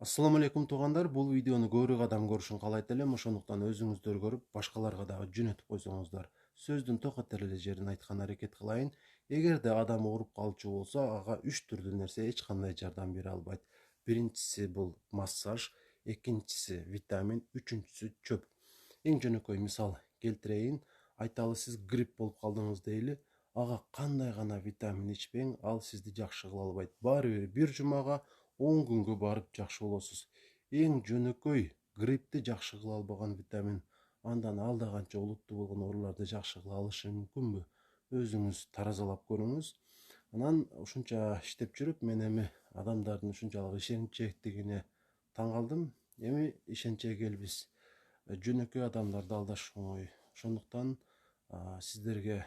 Ассаламу алейкум туугандар. Бул видеону көбүрөөк адам көрүшүн каалайт элем. Ошондуктан өзүңүздөр көрүп, башкаларга дагы жөнөтүп койсоңуздар. Сөздүн токот эле жерин айткан аракет кылайын. Эгерде адам ооруп калчу болсо, ага 3 түрдүү нерсе эч кандай жардам бере албайт. Биринчиси бул массаж, экинчиси витамин, үчүнчүсү чөп. Эң жөнөкөй мисал келтирейин. Айталы, сиз грипп болуп калдыңыз дейли. Ага кандай гана витамин ичпең, ал сизди жакшы кыла албайт. Баары бир бир жумага 10 күнгө барып жакшы болосуз. Эң жөнөкөй гриппти жакшы кыла албаган витамин андан алда канча олуттуу болгон ооруларды жакшы кыла алышы мүмкүнбү? Өзүңүз таразалап көрүңүз. Анан ушунча иштеп жүрүп мен эми адамдардын ушунчалык ишенчектигине таң калдым. Эми ишенчек элбиз. Жөнөкөй адамдарды алдаш оңой. Ошондуктан сиздерге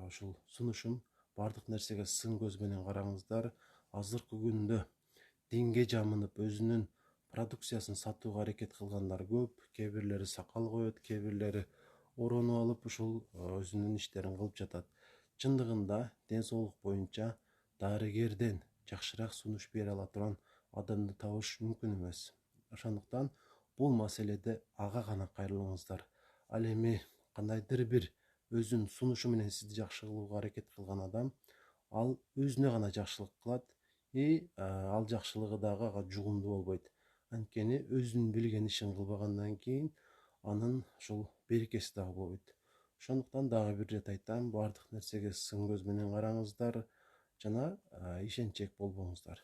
ушул сунушум, бардык нерсеге сын көз менен караңыздар. Азыркы күндө динге жамынып өзүнүн продукциясын сатууга аракет кылгандар көп. Кээ бирлери сакал коет, кээ бирлери оронуп алып ушул өзүнүн иштерин кылып жатат. Чындыгында ден соолук боюнча дарыгерден жакшыраак сунуш бере ала турган адамды табыш мүмкүн эмес. Ошондуктан бул маселеде ага гана кайрылыңыздар. Ал эми кандайдыр бир өзүнүн сунушу менен сизди жакшы кылууга аракет кылган адам, ал өзүнө гана жакшылык кылат ал жакшылыгы дагы ага жугумдуу болбойт. Анткени өзүнүн билген ишин кылбагандан кийин анын ушул берекеси дагы болбойт. Ошондуктан дагы бир ирет айтам, бардык нерсеге сын көз менен караңыздар жана ишенчек болбоңуздар.